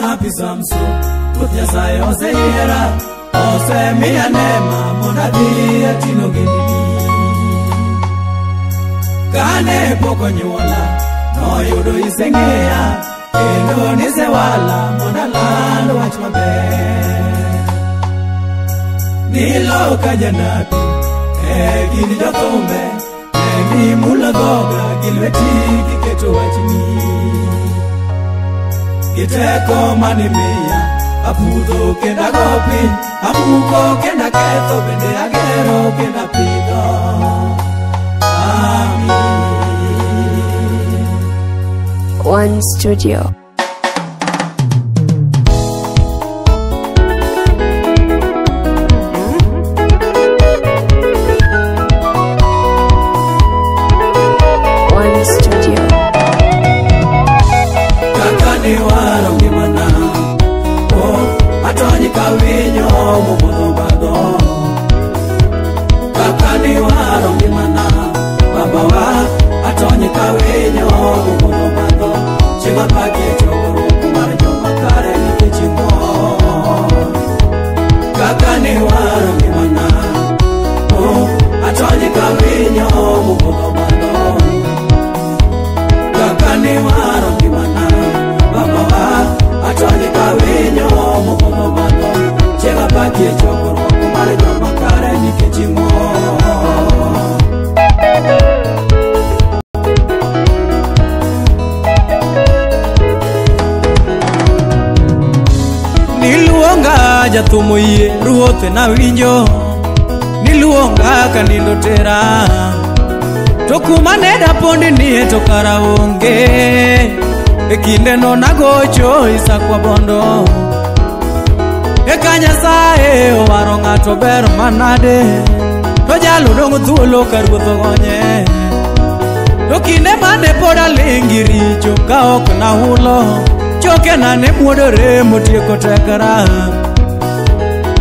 Janabi Samso, Kutya Sayo Zayera, Ose Mia Nema, Monadi, Atino Gini. Kane Poko Nyola, no Yudo Isengea, Endo Nisewala, Monalando Wachmabe. Nilo Kajanabi, Gini Jotombe, Egi Mula Goga, Gilweti, Kiketo Wachini. Kiteko manimia, apudo kenda gopi, apuko kenda keto, bende agero kenda pido. Amen. One Studio. Kawinyo mubodo bado Kakani waro ngimana Baba wa atonyi kawinyo mubodo bado Chinga pake chokoro kumara joma kare nikichingo Kakani waro ngimana atonyi kawinyo mubodo bado Kakani waro ngimana Baba wa atonyi kawinyo mubodo bado Chega pake chokoro kumare joma kare nikichingo Niluonga jathumo yie ruoth na winjo Niluonga kanindo tera To kuma ne dapondi nie to kara onge E kinde no nagocho isakwa bondo Eka Nyasaye owaro ng'ato ber manade To jalo dong' thuolo ka ruoth ogonye To kinde mane pod alingi richo ka ok nahulo Chokena ne muodore motieko tekra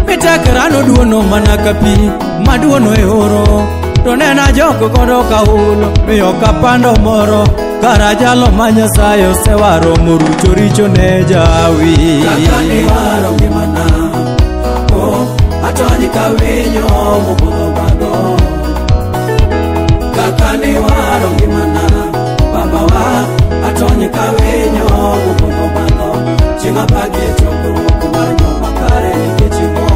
Mi tekra noduono mana ka pi maduono e oro To nena joko godo ka hulo mi ok apando moro Kara jalo ma Nyasaye osewaro morucho richo ne jawi Kakani waro ngimana Atonyi kawinyo mubodo bado Kakani waro ngimana Baba wa atonyi kawinyo mubodo bado Chinga pake chokoro kumara joma kare nikichingo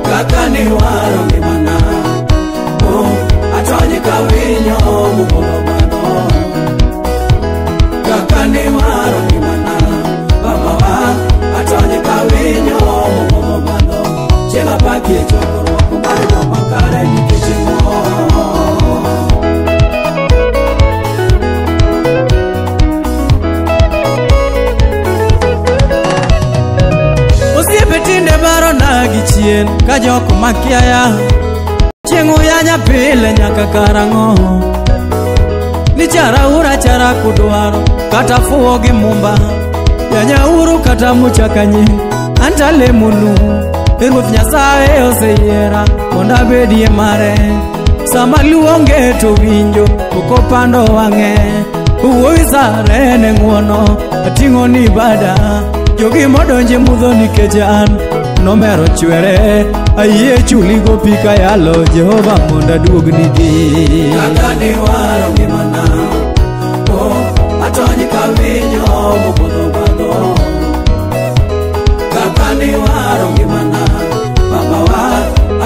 Kakani waro ngimana Atonyi kawinyo mubodo bado Kakani waro ngimana Baba wa atonyi kawinyo mubodo bado Chega pake chokoro kumare joma kare nikichingo Osiepe tinde baro na gichien ka joko makiaya Chieng'u yanya pile nyaka karang'o Ni chara ura chara kudwaro Kata fuo gi mumba Yanya uru kata muchakanyi Anta lemunu Ruoth Nyasaye oseyiera Monda bedie mare Sama luonge to winjo Oko pando wang'e Uwoi sare ne ng'uono Ating'o ni bada Jogi modonje mudho nikech an Nomero chwere Ayie chuli go pika yalo Jehova monda duogni di Kakani waro ngimana Atonyi kawinyo mubodo bado Kakani waro ngimana Baba wa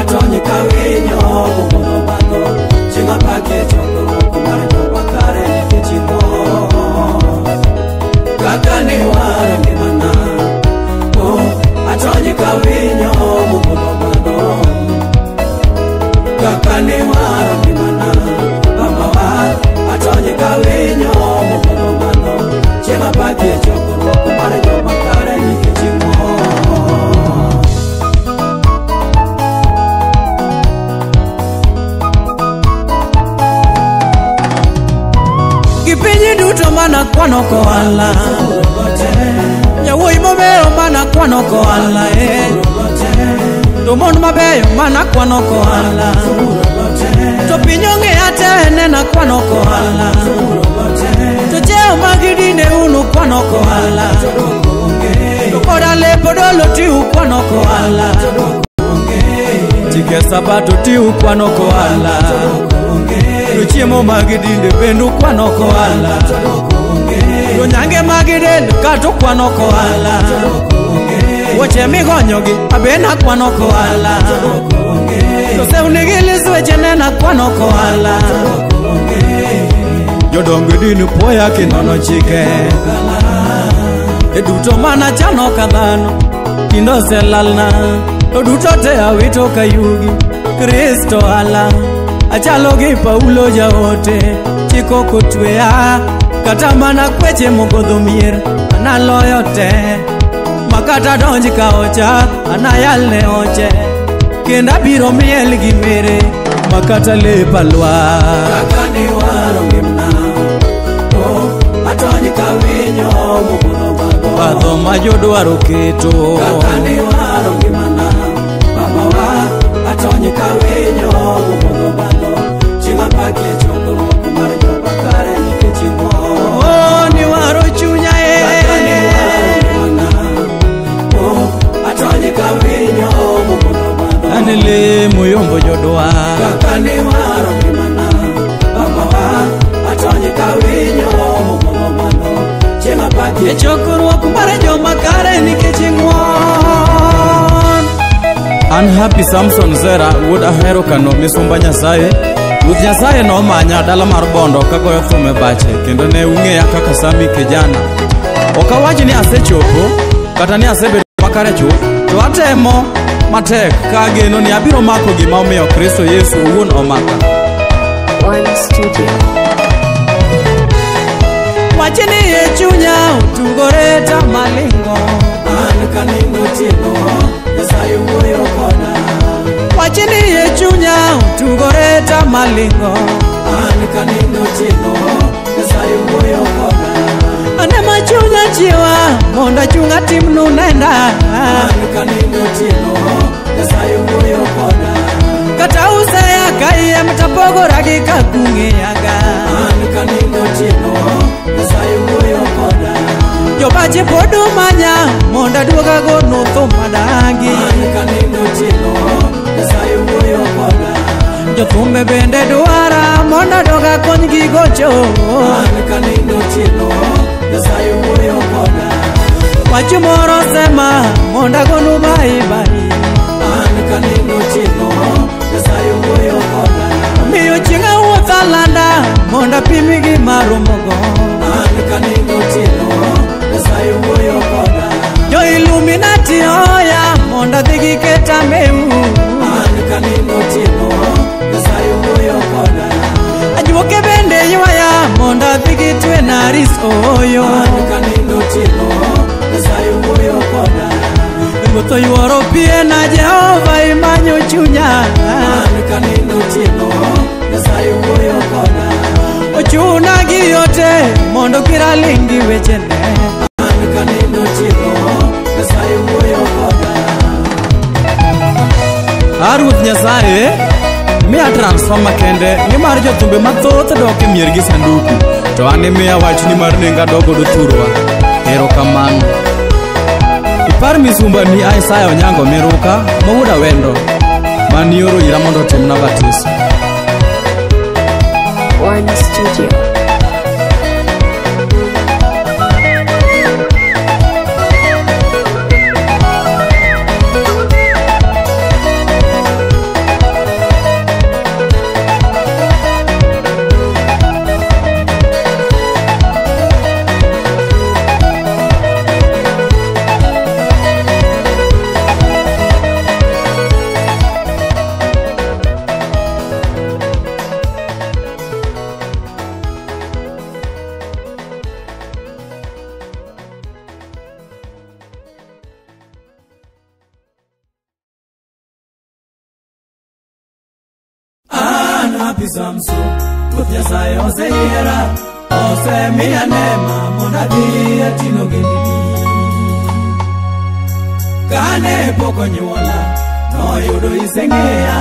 atonyi kawinyo mubodo bado Chinga pake chokoro kumare joma kare nikichingo Kakani waro ngimana Atonyi kawinyo mubodo bado Kakani waro ngimana Baba wa atonyi kawinyo mubodo bado Chinga pake chokoro kumare joma kare nikichingo Kipinyi duto mana kwano koala Nyawoi mabeyo mana kwano koala To mon mabeyo mana kwano koala To pinyonge ate nena kwano koala To jeo magidine unu kwano koala kwano koala Chike sabato tiu kwano koala Chiemo magidinde bendu kwano koala Nyange magidel kato kwano koala Woche migonyogi abena kwano koala Tose unigilis weche nena kwano koala Jodongo dini poya kinono chike Eduto mana chano kadhano Kindo selalna Oduto te awito kayugi Kristo ala Achalogi Paulo jaote Chiko kutwea Katamana kweche mogodho mier Analoyo te Makata donji kaocha Anayal ne oche Kenda biro miel gimere Makata lepa lwa Kakani waro gimna Atonji kawinyo mogodho bago Badho majodwaro keto Kakani waro gimana Baba wa Atonji kawinyo mogodho bago Chima pake choko kumar joba kare nikechimo Oh ni waro chunya Kakani waro gimana Atonji kawinyo mogodho bago Anile muyombo jodwa Kakani waro gimana Baba wa Atonji kawinyo mogodho bago Chima pake choko kumar joba kare nikechimo Unhappy Samson Zera would ahero kano misumba nyasaye Ruth nyasaye no manya dala mar bondo kagoyo thume bache Kendo ne ung'eya kaka sami kijana Okawachi ni asechopo Kata ni asebedo makare chuth To atemo matek kageno ni abiro mako gima omiyo Kristo Yesu owuon omaka One Studio Wachini ye chunya utugore tamalingo An kaningo tino Nyasaye wuoyo koda Wachini ye chunya utugore tamalingo An kaningo tino Nyasaye wuoyo koda Ane machunya chiwa Monda chunga timnu nenda An kaningo tino Nyasaye wuoyo koda Kata usaya kaiye mtapogora kikakung'e yaga An kaningo tino Nyasaye wuoyo koda Jobache podu manya Monda duoga gono thuma dangi An kaningo tino Nyasaye wuoyo koda Jothumbe bende dwara Monda doga konygi gocho An kaningo tino Nyasaye wuoyo koda Wachu moro sema Monda gonu bai bai An kaningo tino Nyasaye wuoyo koda Miyo chinga uothalanda Monda pimigi marumogo An kaningo tino Nyasaye wuoyo koda Jo Illuminati oya Monda dhigi keta meu An kaningo tino Nyasaye wuoyo koda Ajuoke bende ywaya Monda dhigi twe naris oyo An kaningo tino Nyasaye wuoyo koda Ngotho yuoro pie na Jehova imanyo chunya An kaningo tino Nyasaye wuoyo koda Ochuna gi yote mondo kiralingi wechene An kaningo tino Nyasaye wuoyo koda Ruth Nyasaye miya transforma kende Nimar jothumbe mathoth dok e mier gi sanduku To ane miya wachni mar nenga dogodo thurwa Erokamano Ipar misumba ni Isaya Onyango Miruka Mawuda wendo Manioro ira mondo timna batiso One Studio Happy Samson, Ruth Nyasaye oseyiera Osemiya nema mondo adhi atino gendini Kane pok onyuola noyudo iseng'eya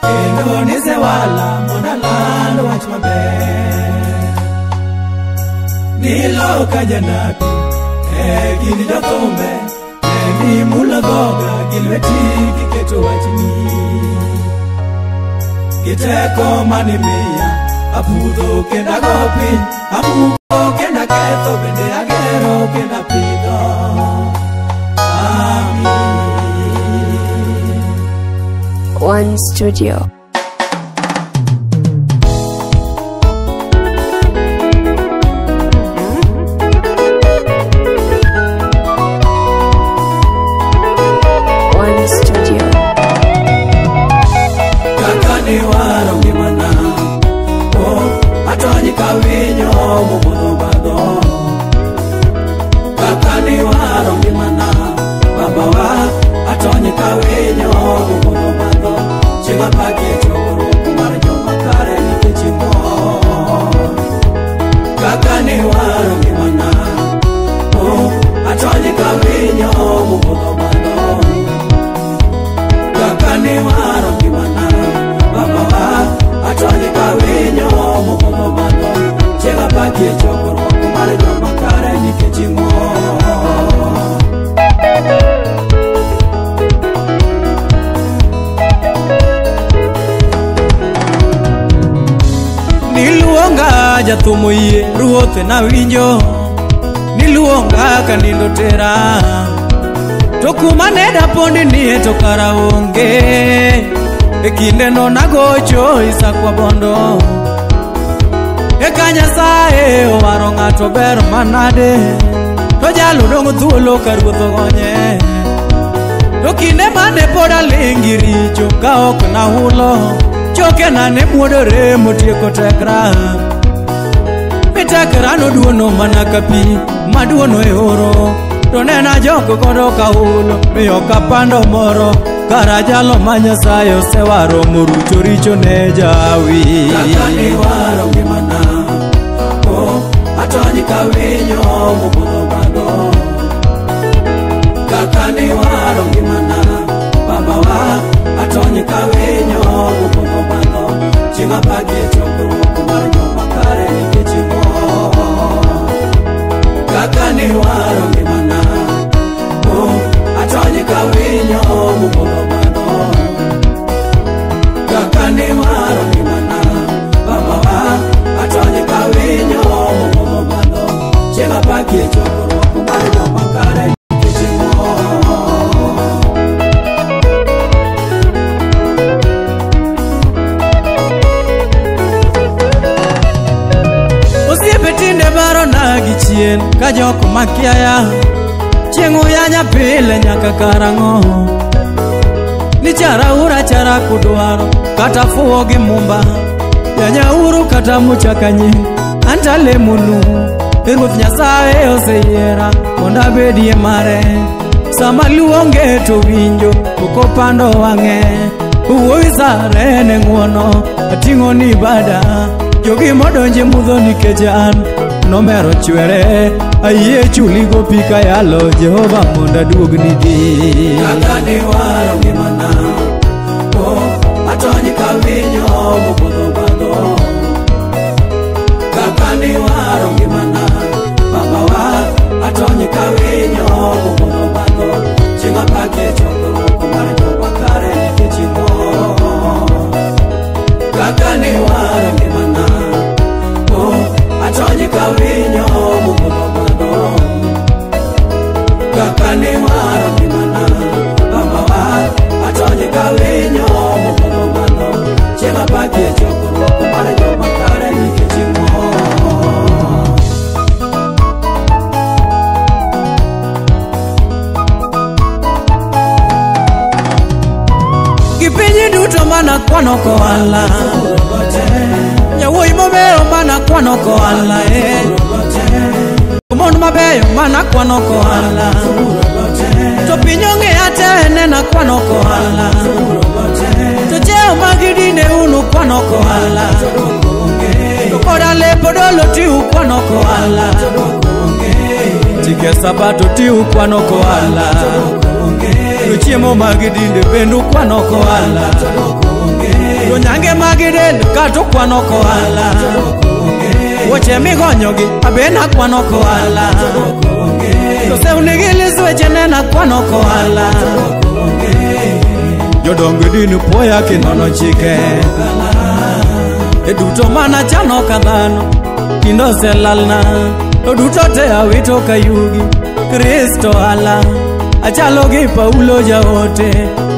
Kendo nisewala mondo aland wach maber Nilo ka janabi gin jothumbe Gidhi mula goga gilweti kiketo wachni Giteko manimiya apudho kenda gopin Amuko kenda ketho bende agero kenda pidho Amin One Studio. Kawinyo mubodo bado Kakani waro ngimana Baba wa atonyi kawinyo mubodo bado Chinga pake chokoro kumar joma kare nikechimo Kakani waro ngimana Atonyi kawinyo mubodo bado Kakani waro ngimana Baba wa atonyi kawinyo mubodo bado Chega pakie chokoro kumare joma kare nikechimo Niluonga jathumo yie ruoth na winjo Niluonga kanindo tera To kuma neda pondi nie to kara onge E kinde no nagocho isakwa bondo Eka Nyasaye owaro ng'ato ber manade To jalo dong' thuolo ka ruoth ogonye To kinde mane pod alingi richo ka ok nahulo Choke na ne muodore motieko tekra Mi tekra noduono mana ka pi maduono e oro To nena joko godo ka hulo mi ok apando moro Kara jalo ma Nyasaye osewaro morucho richo ne jawi Kakani waro ngimana Atonyi kawinyo mubodo bado Kakani waro ngimana Baba wa atonyi kawinyo mubodo bado Chinga pake chokoro kumar joma kare nikechimo Kakani waro ngimana Atonyi kawinyo mubodo bado Kakani waro ngimana Baba wa atonyi kawinyo mubodo bado Chega pakie chokoro kumar joma kare nikechimo Osiepe tinde baro na gichien ka joko makiaya Chieng'u yanya pile nyaka karang'o Ni chara ura chara kudwaro Kata fuo gi mumba Yanya uru kata muchakanyi Anta lemunu Ruoth Nyasaye oseyiera Monda bedie mare Sama luonge to winjo Oko pando wang'e Uwoi sare ne ng'uono Ating'o ni bada Jogi modonje mudho nikech an Nomero chwere Ayie chuli go pika yalo Jehova monda duogni di Kakani waro ngimana Atonyi kawinyo mubodo bado Kakani waro ngimana Baba wa atonyi kawinyo mubodo bado Chinga pake chokoro kumar joma kare nikechimo Kakani waro ngimana Atonyi kawinyo mubodo bado Kakani waro ngimana Baba wa atonyi kawinyo mubodo bado Chinga pake chokoro kumar joma kare nikechimo Kipinyi duto mana kwano koala Nyawoi mabeyo mana kwano koala Mon mabeyo mana kwano koala To pinyonge ate nena kwano koala To cheo magidine unu kwano koala To koda lepo dolo tiu kwano koala Chike sabato tiu kwano koala To chiemo magidinde bendu kwano koala To nyange magidende kato kwano koala Woche migonyogi abena kwano koala To se unigilis weche nena kwano kohala Jodongo dini poya kinono chike Duto mana chano kadhano Kindo se lalna To duto te awito kayugi Kristo ala Achalo gi Paulo jaote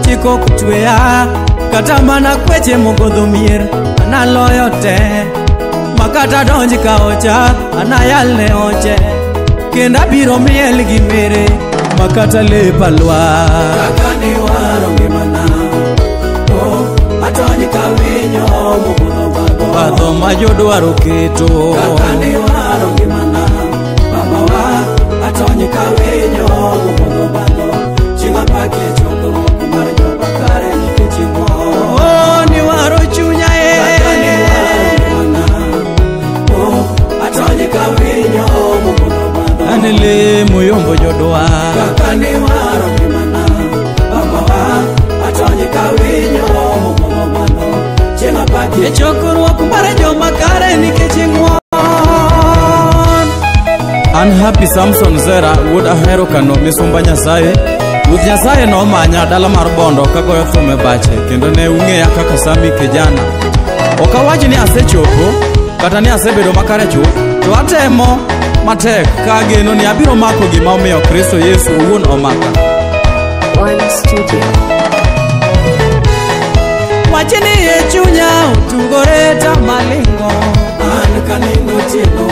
Chiko kutwea Kata mana kweche mogodho mier Analoyo te Makata donji ka ocha Anayal ne oche Kenda biro miel gi mere Makata lepa lwa Kaka ni waro ngimana Atonyi ka winyo mogodho bago Badho ma jodwaro keto Kaka ni waro ngimana Baba wa Atonyi ka winyo mogodho bago Chinga pake choko kumar joba kare nikechimo Oh ni waro chunya Kaka ni waro ngimana Atonyi ka winyo mogodho bago Anele muyombo jodwa Kaka ni waro ngimana Baba wa Atonyi ka winyo mogodho bago Chinga pake choko kumar joba kare nikechimo Unhappy Samson Zera would ahero kano misumba Nyasaye Ruth Nyasaye no manya dala mar bondo kagoyo thum e bache kendo ne ung'eya kaka sami kijana Ok awachi ni asechopo kata ni asebedo makare chuth to atemo matek ka geno ni abiro mako gima omiyo Kristo Yesu owuon omaka One Studio. Wachini e chunya utugore ta malingo An kanindo tino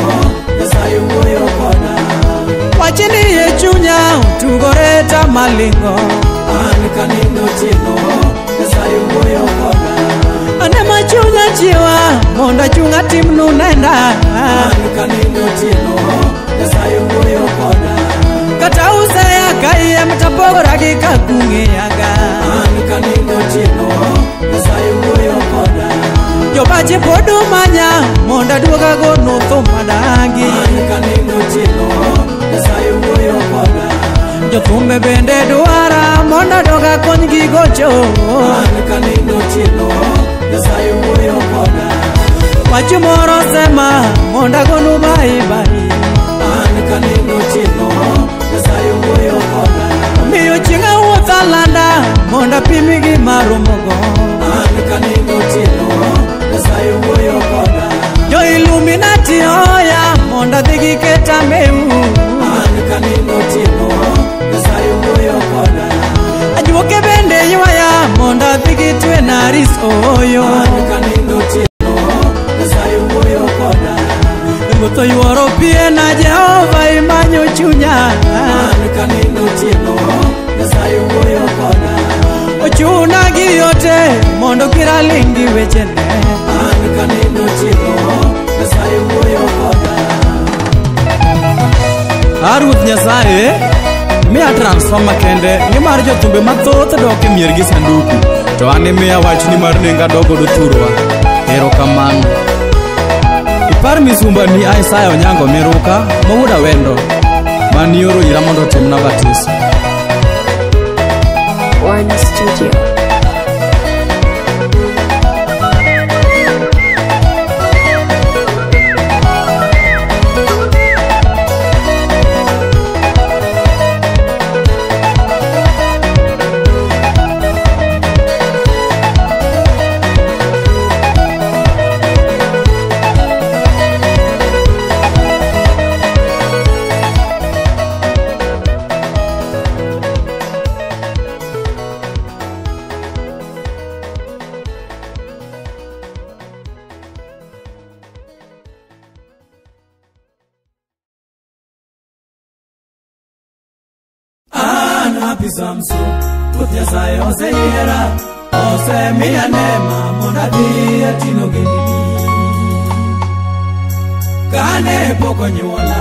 Nyasaye wuoyo koda Wachini e chunya utugore ta malingo An kanindo tino Nyasaye wuoyo koda Ane machunya chiwa Monda chunga timnu nenda An kanindo tino Nyasaye wuoyo koda Kata usaya kaiye mtapogora gika kung'iyaga An kanindo tino Nyasaye wuoyo koda Jobache podu manya Monda duoga gono thuma dangi An kanindo tino Nyasaye wuoyo koda Jothumbe bende dwara Monda doga kony gi gocho An kanindo tino Nyasaye wuoyo koda Wachu moro sema Monda gonu bai bai An kanindo tino Nyasaye wuoyo koda Miyo chinga wuotha landa Monda pimi gi marumogo An kanindo tino Nyasaye wuoyo koda Jo Illuminati oya Monda dhigi keta meu An kanindo tino Nyasaye wuoyo koda Ajuoke bende ywaya Monda dhigi twe naris oyo An kanindo tino Nyasaye wuoyo koda Ngotho yuoro pie na Jehova imanyo chunya An kanindo tino Nyasaye wuoyo koda Ochuna gi yote mondo kira lingi wechene An kanindo tino Nyasaye wuoyo koda Ruth Nyasaye miya transforma kende nimar jothumbe mathoth dok e mier gi sanduku to an miya wachni mar nenga dogodo thurwa erokamano Ipar misumba ni Isaya Onyango Miruka mawuoda wendo manioro ira mondo timna batiso One Studio. Unhappy Samson Ruth Nyasaye oseyiera osemiya nema mondo adhi atino gendini Kane pok onyuola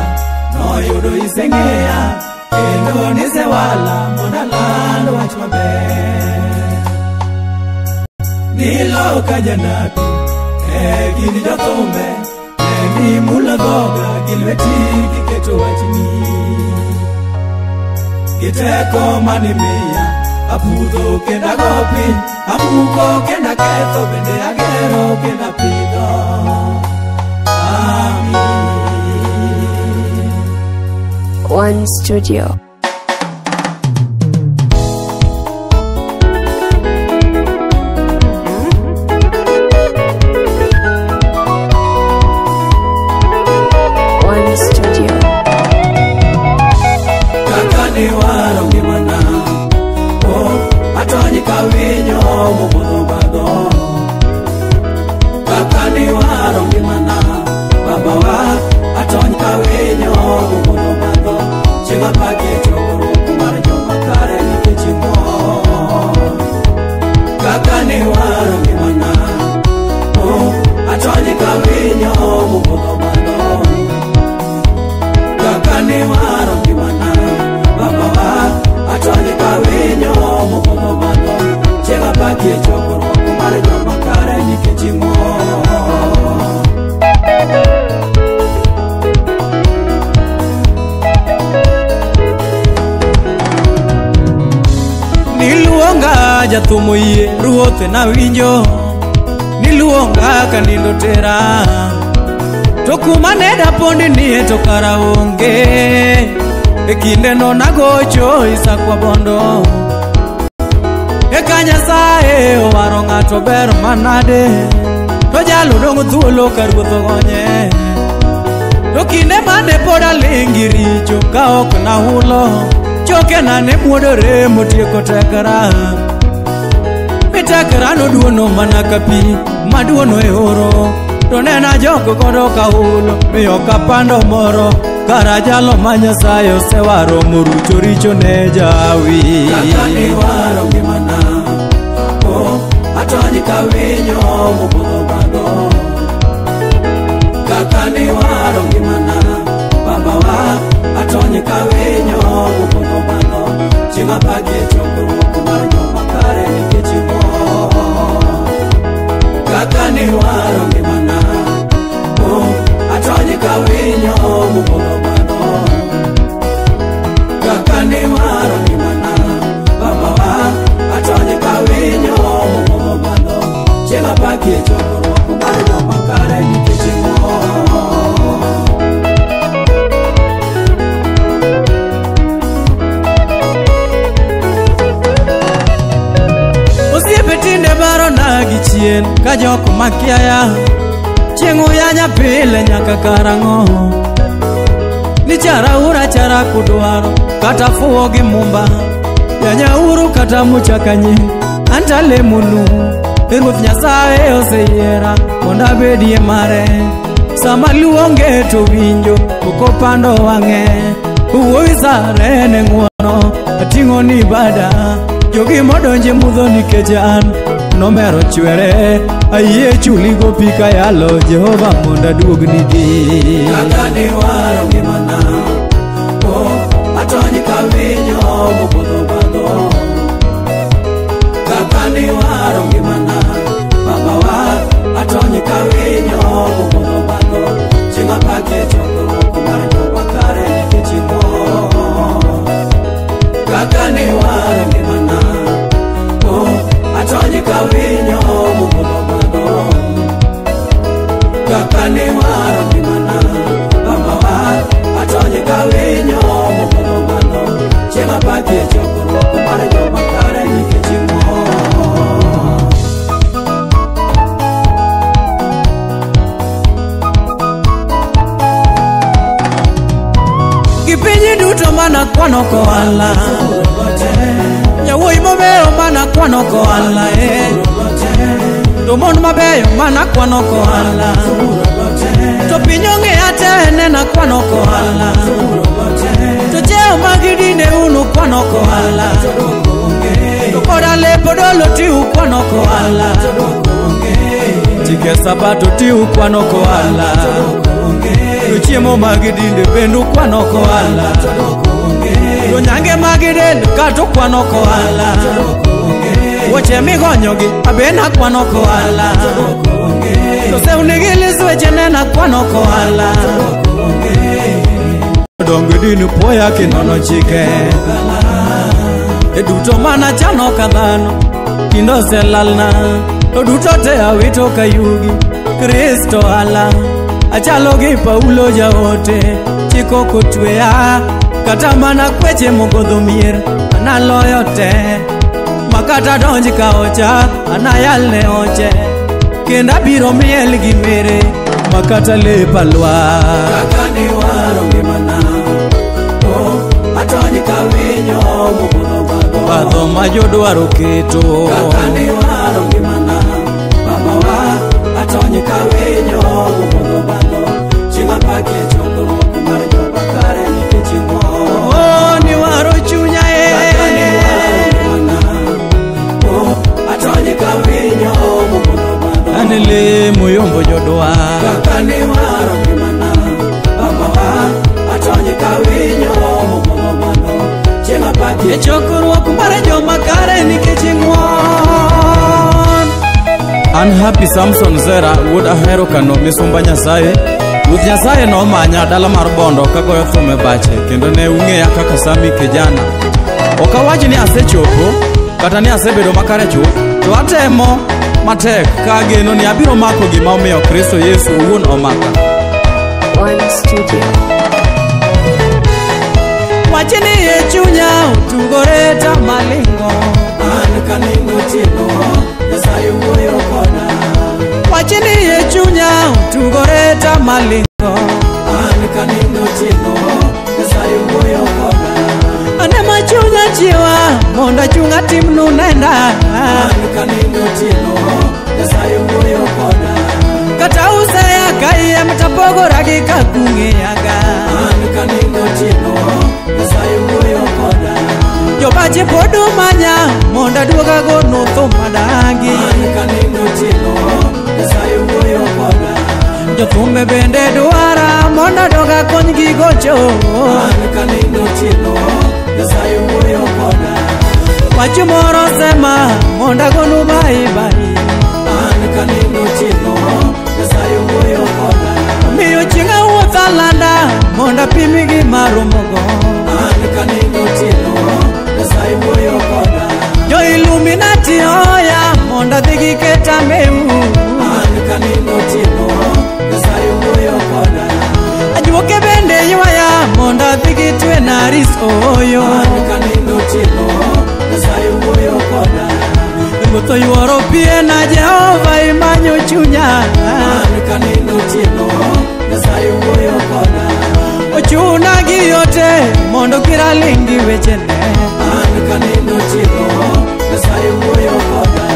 noyudo iseng'eya kendo nisewala mondo aland wach maber Nilo ka janabi gin jothumbe gimula dhoga gi lweti giketo wachni Giteko manimiya apudho kenda gopi amuko kenda ketho bende agero kenda pidho Amin One Studio. One Studio. Kakani waro gimana, oh, atoni kawinyo mubodo bado. Kakani waro gimana, baba wa atoni kawinyo mubodo bado. Chinga pake chokoro kumar joma kare nikechimo. Kakani waro gimana, oh, atoni kawinyo mubodo bado. Kakani waro gimana, baba wa atoni kawinyo mubodo bado. Chinga pake chokoro kumar joma kare nikechimo. Niluonga jathumo yie ruoth na winjo, niluonga kanindo tera, to kuma ne dapondi nie to kara onge. E kinde no nagocho isakwa bondo, eka Nyasaye owaro ng'ato ber manade, to jalo dong' thuolo ka ruoth ogonye. To kinde mane pod alingi richo ka ok nahulo, choke na ne muodore motieko tekra. Mi tekra noduono mana ka pi maduono e oro, to nena joko godo ka hulo miyo ka pando moro. Kara jalo ma Nyasaye osewaro morucho richo ne jawi. Kakani waro gimana, oh, atoni kawinyo mubodo bado. Kakani waro gimana, baba wa atoni kawinyo mubodo bado. Chinga pake chokoro kumar joma kare nikechimo. Kakani waro gimana, oh, atoni kawinyo mubodo bado. Kakani waro gimana, baba wa atoni kawinyo mubodo bado. Chinga pake chokoro kumar joma kare nikechimo. Betinde baro na gichien ka jok makiaya, chieng' uyanya pile nyaka karang'o. Ni chara ura chara kudwaro kata fuo gi mumba, yanya uru kata muchakanyi anta lemunu. Ruoth Nyasaye oseyiera monda bedie mare, sama luonge to winjo oko pando wang'e. Uwoi sare ne ng'uono ating'o ni bada, jogi modonje mudho nikech an nomero chwere. Ayie chuli go pika yalo Jehova monda duogni di. Kakani waro gimana, oh, atoni kawinyo mubodo bado. Kakani waro gimana, baba wa atoni kawinyo mubodo bado. Chinga pake chokoro kumar joma kare nikechimo. Kakani waro gimana, oh, atoni kawinyo mubodo bado. Kakani waro gimana, baba wa atoni kawinyo mubodo bado. Chinga pake chokoro kumar joma kare nikechimo. Kipinyi duto mana kwano koala, nyawoi mabeyo mana kwano koala, to mon mabeyo mana kwano koala, to piny ong'eya te nena kwano koala, to cheo magidine unu kwano koala, to koda lepo dolo tiu kwano koala, chike sabato tiu kwano koala, to chiemo magidinde bendu kwano koala, to nyange magidende kato kwano koala, woche migonyogi abena kwano koala, to seunigi lisweche nena kwano koala. Dongo dini poya kinono chike, duto mana chano kadhano kindo selalna, to duto te awito kayugi Kristo ala. Achalo gi Paulo jaote chiko kutweya kata mana kweche mogodho mier analoyo te makata donji ka ocha anayal ne oche kenda biro miel gi mere makata lepa lwa kaka ni waro ngimana atonji ka winyo mogodho badho ma jodwaro keto kaka ni waro ngimana baba wa atonji ka winyo mogodho badho chinga pake choko kumar joba kare nikechimo ni waro chunya kaka ni waro ngimana atonji ka winyo mogodho badho anele moyombo jodwa kaka ni waro ngimana baba wa atonji ka winyo mogodho badho chinga pake choko kumar joba kare nikechimo Unhappy Samson Zera would ahero kano misumba Nyasaye Ruth Nyasaye no manya dala mar bondo kagoyo thum e bache kendo ne ung'eya kaka sami kijana okawachi ni asechopo kata ni asebedo makare chuth to atemo matek ka geno ni abiro mako gima omiyo Kristo Yesu owuon omaka One Studio. Wachini e chunya utugore ta malingo an kaningo timo Nyasaye wuoyo koda wachini e chunya utugore ta malingo an kaningo timo Nyasaye wuoyo koda ane ma chunya chiwa monda chunga timnu nenda an kaningo timo Nyasaye wuoyo koda kata usaya kaiye mtapogora gi kakung'eyaga an kaningo timo Nyasaye wuoyo koda jobache podu manya monda duoga go no thuma dangi an kaningo timo Nyasaye wuoyo koda jothumbe bende dwara monda doga kony gi gocho an kaningo timo Nyasaye wuoyo koda wach moro sema monda gonu bai bai an kaningo timo Nyasaye wuoyo koda miyo chinga wuotha landa monda pimi gi marumogo an kaningo timo Nyasaye wuoyo koda jo Illuminati oya monda dhigi keta meu an kaningo timo Nyasaye wuoyo koda ajuoke bende ywaya monda dhigi twe naris oyo an kaningo timo Nyasaye wuoyo koda Ngotho yuoro pie na Jehova imanyo chunya an kaningo timo Nyasaye wuoyo koda ochuna gi yote mondo kira lingi wechene an kaningo timo Nyasaye wuoyo koda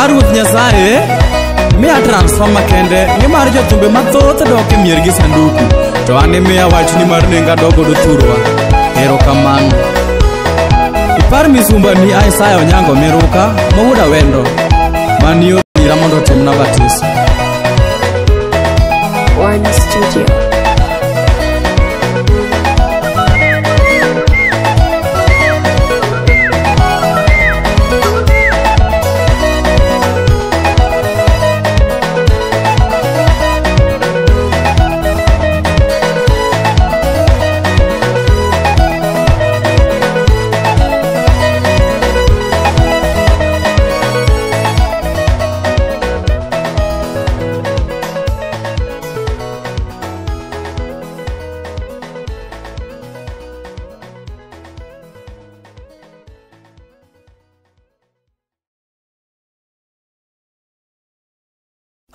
Ruth Nyasaye miya transformer kende nimar jothumbe mathoth dok e mier gi sanduku to an miya wachni mar nenga dogo do thurwa erokamano ipar misumba ni Isaya Onyango Miruka mawuda wendo maniyo ira mondo timna batiso One Studio.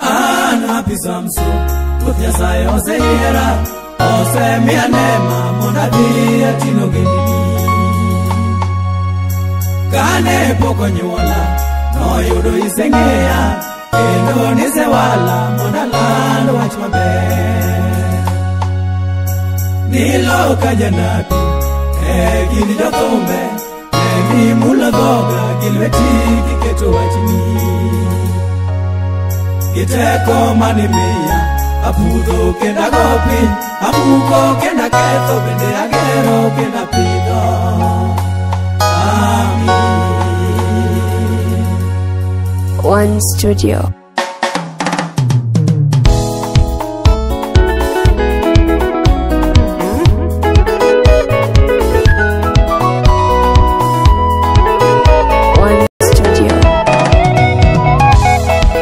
Unhappy Samson Ruth Nyasaye oseyiera osemiya nema mondo adhi atino gendini kane pok onyuola noyudo iseng'eya kendo nisewala mondo aland wach maber nilo ka janabi gin jothumbe gimulo dhoga gi lweti giketo wachni giteko manimiya apudho kenda go piny amuko kenda ketho bende agero kenda pidho amin One Studio.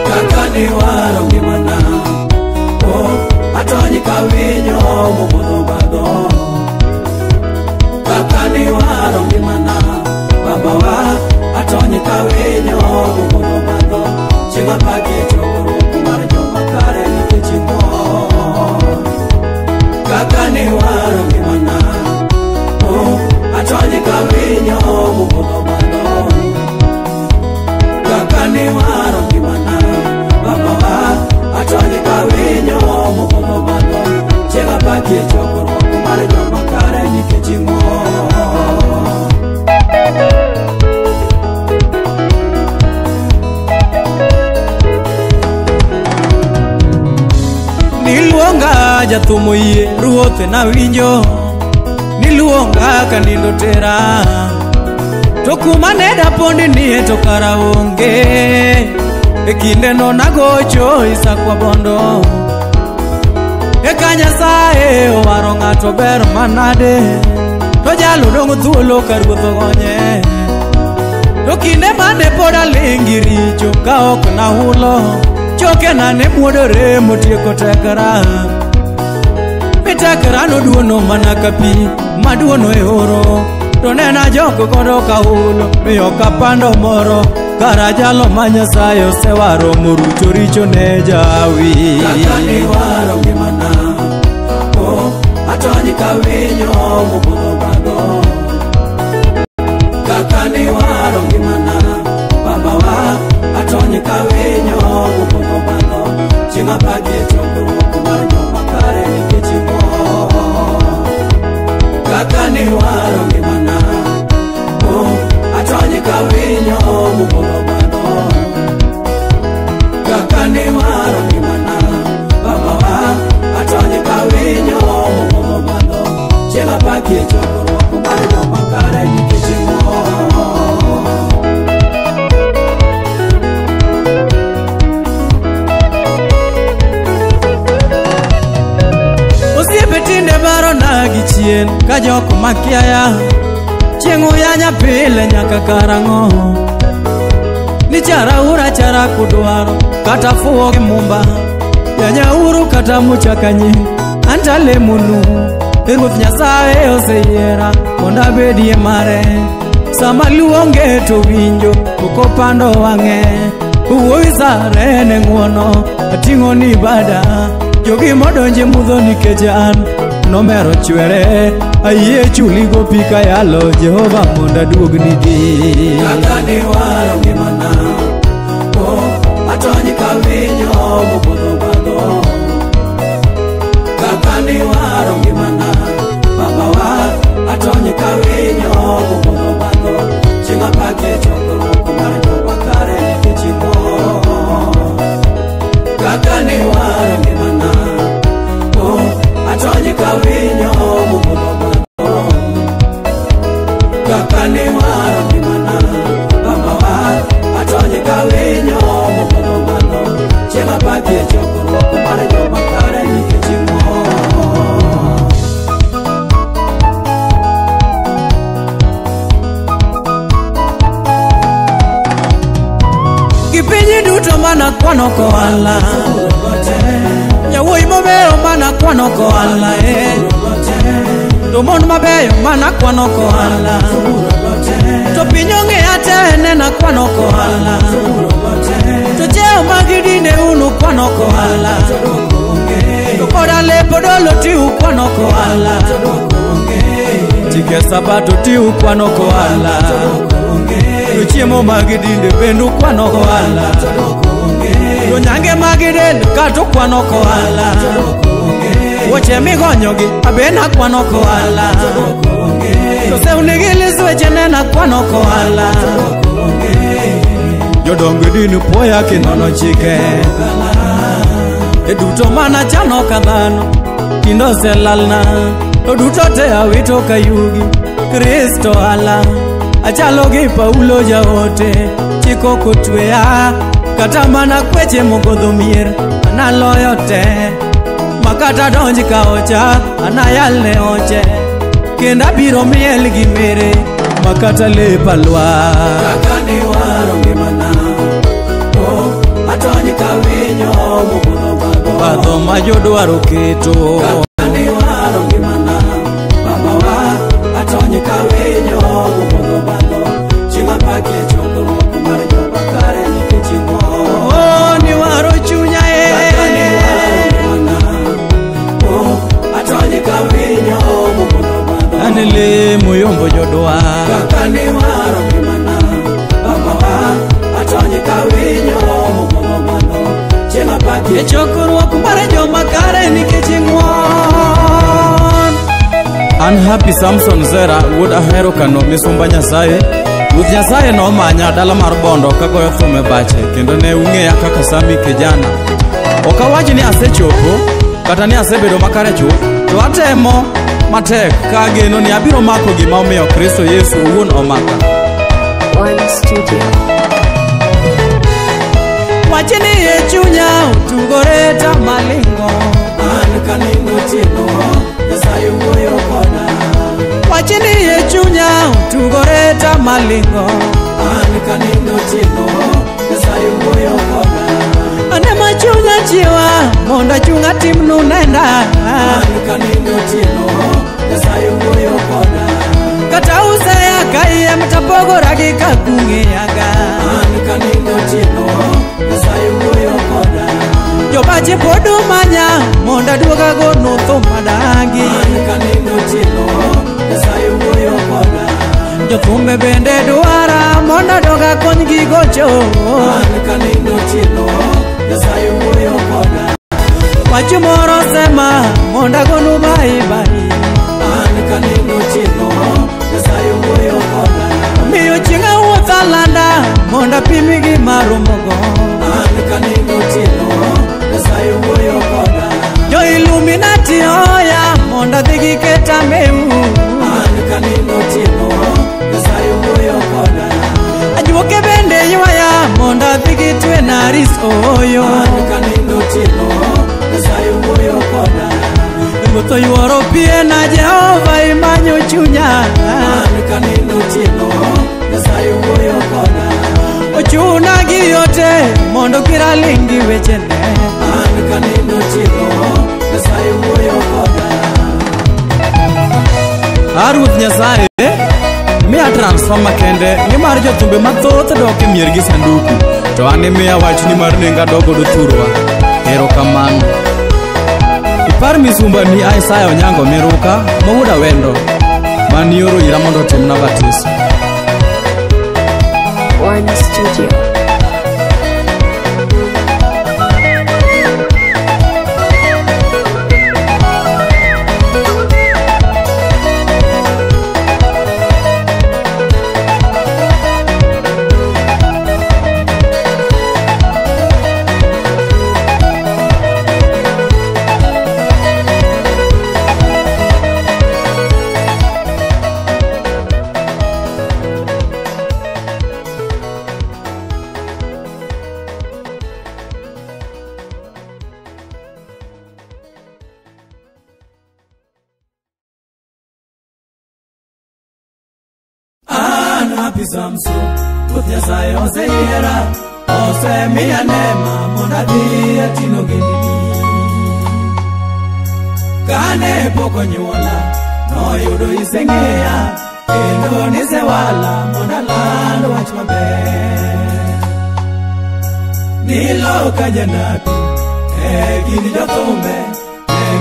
Kaka ni waro ngimana atony ka jathumo yie ruoth na winjo niluonga ka nindo tera to kuma ne dapondi nie to kara onge e kinde no nagocho Isakwa Bondo eka Nyasaye owaro ng'ato ber manade to jalo dong' thuolo ka ruoth ogonye to kinde mane pod alingi richo ka ok nahulo choke na ne muodore motieko tekra mitekra noduono mana ka pi maduono e oro to nena joko godo ka hulo miyo ka pando moro kara jalo ma Nyasaye osewaro morucho richo ne jawi kaka ni waro ngimana atony ka winyo mopodho bago kaka ni waro ngimana baba wa atony ka winyo mopodho bago chinga pagi chokruok mar joma kare nikech mo kaka ni waro ngimana atony ka winyo mopodho bago kaka ni waro ngimana baba wa atony ka winyo mopodho bago chinga pagi chokruok mar joma kare nikech mo gichien ka joko makiaya chieng' uyanya pile nyaka karang'o ni chara ura chara kudwaro kata fuo gi mumba yanya uru kata muchakanyi anta lemunu Ruoth Nyasaye oseyiera mondo abedie mare sama luonge to winjo koko pando wang'e uwuowi sare ne ng'uono ating'o ni bada jogi modonje mudho nikech an nomero chwere ayie chuligo pika yalo Jehova mondo aduogni di kaka ni waro ngimana atony ka winyo mopodho bago kaka ni waro ngimana baba wa atony ka winyo mopodho bago chinga pake chokruok mar joma kare nikech mo kaka ni waro ngimana atony ka winyo mopodho bago kaka ni waro ngimana baba wa atony ka winyo mopodho bago chinga pake chokruok mar joma kare nikech mo kipinyi duto mana kwano koala nyawuoyi mabeyo mana kwano koala to mon mabeyo mana kwano koala to piny ong'eya te nena kwano koala to cheo magidine unu kwano koala to koda lepo dolo tiu kwano koala chike sabato tiu kwano koala to chiemo magidinde bendu kwano koala to nyange magidel kato kwano koala woche migonyogi abena kwano koala to seunigi lisweche nena kwano koala jodongo dini poya kinono chike e duto mana chano ka dhano kindo selalna to duto te awito ka yugi Kristo ala achalo gi Paulo jaote chiko kotweya kata mana kweche mogodho mier analoyo te makata donji ka ocha anayal ne oche kenda biro miel gi mere makata lepa lwa kaka ni waro ngimana atony ka winyo mopodho bago badho ma jodwaro keto kaka ni waro ngimana baba wa atony ka winyo mopodho bago chinga pake chokruok mar joma kare nikech mo ni waro chunya kaka ni waro ngimana atony ka winyo mopodho bago ane lemo yombo jodwa kaka ni waro ngimana baba wa atony ka winyo mopodho bago chinga pake chokruok mar joma kare nikech ng'won an Happy Samson Zera wuod ahero kano misumba Nyasaye Ruoth Nyasaye nomanya dala mar Bondo kagoyo thum e bache kendo ne ung'eya kaka Sami kijana ok awach ni asechopo kata ni asebedo makare chuth, to atemo matek ka geno ni abiro mako gima omiyo Kristo Yesu owuon omaka. One Studio. Wachini e chunya utugore tamalingo, An kanindo tino, Nyasaye wuoyo koda. wachini e chunya utugore tamalingo, An kanindo tino, Nyasaye wuoyo koda. ane machunya chiwa monda chunga timnu nenda. An kanindo tino, Nyasaye wuoyo koda. Kata useya kaiye mtapogora gika kungiyaga. An kanindo tino, Nyasaye wuoyo koda. Jobache podu manya monda duoga gono thomadangi. An kanindo tino, Nyasaye wuoyo koda. Jothumbe bende dwara monda doga konygi gocho. An kanindo tino, Nyasaye wuoyo koda. Wachu moro sema monda gonu bai bai. An kanindo tino, Nyasaye wuoyo koda. Miyo chinga wuotha landa monda pimi gi marumogo. An kanindo tino, Nyasaye wuoyo koda. Jo Illuminati oya monda dhigi keta meu. An kanindo tino, Nyasaye wuoyo koda. Ajuoke bende ywaya monda dhigi twe naris oyo. An kanindo tino, Nyasaye wuoyo koda. Ruoth yuoro pie na Jehova imanyo chunya. An kanindo tino, Nyasaye wuoyo koda. Ochuna gi yote mondo kiralingi wechene. An kanindo tino, Nyasaye wuoyo koda. Ruoth Nyasaye miya transforma kende nimar jothumbe mathoth dok e mier gi sanduku, to an imiya wachni mar nenga dogodo thurwa. Erokamano. Ipar misumba ni Isaya Onyango Miruka mawuoda wendo man yoro ira mondo timna batiso. One Studio. Samso, Ruoth Nyasaye oseyiera, osemiya neema mondo adhi atino gendini. Kane pok onyuola, noyudo iseng'eya, kendo nisewala mondo aland wach maber. Nilo ka janabi, gin jothumbe,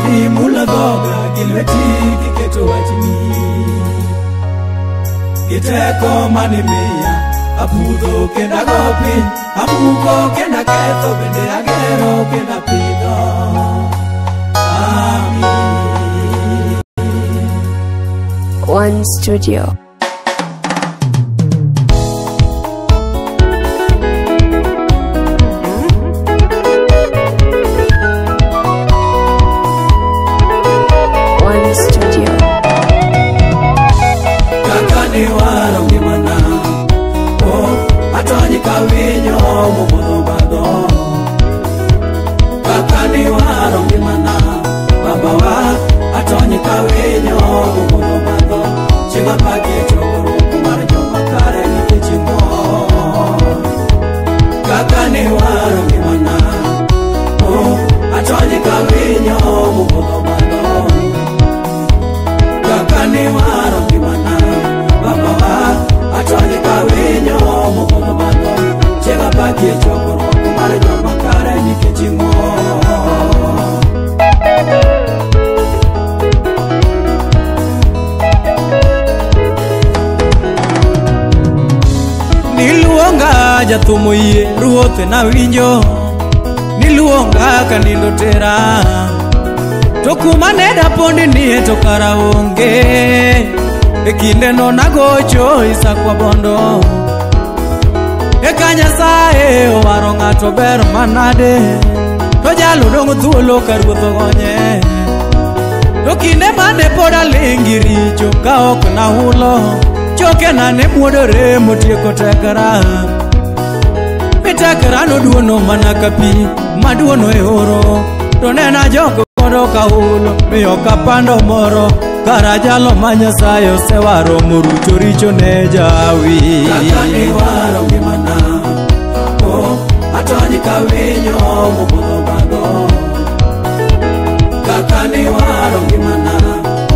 gimulo dhoga, gi lweti giketo wachni. Giteko manimiya, apudho kenda go piny, amuko kenda ketho, bende agero kenda pidho. Amin. One Studio. Kawinyo mubodho badho, kakani waro ngimana, baba wa atony kawinyo mubodho badho, chinga pagi chokruok mar joma kare nikech imor. Kakani waro ngimana, atony kawinyo mubodho badho, kakani waro ngimana, baba wa atony kawinyo mubodho badho, chinga pagi chokruok mar joma kare nikech imor. Niluonga jathumo yie Ruoth nawinjo, niluonga kanindo tera, to kuma ne dapondi nie to kara onge. E kinde no nagocho Isakwa bondo, eka Nyasaye owaro ng'ato ber manade, to nyalo dong thuolo ka ruoth ogonye. To kinde mane pod alingi richo ka ok nahulo, choke na ne muodore motieko tekra. Mi tekra noduono mana ka pi maduono e oro, to nena jogo kodo ka hulo miyo ka pando moro. Kara jalo ma Nyasaye osewaro morucho richo ne jawi. Kaka ni waro ngimana, atony ka winyo mobudho bago. Kaka ni waro ngimana,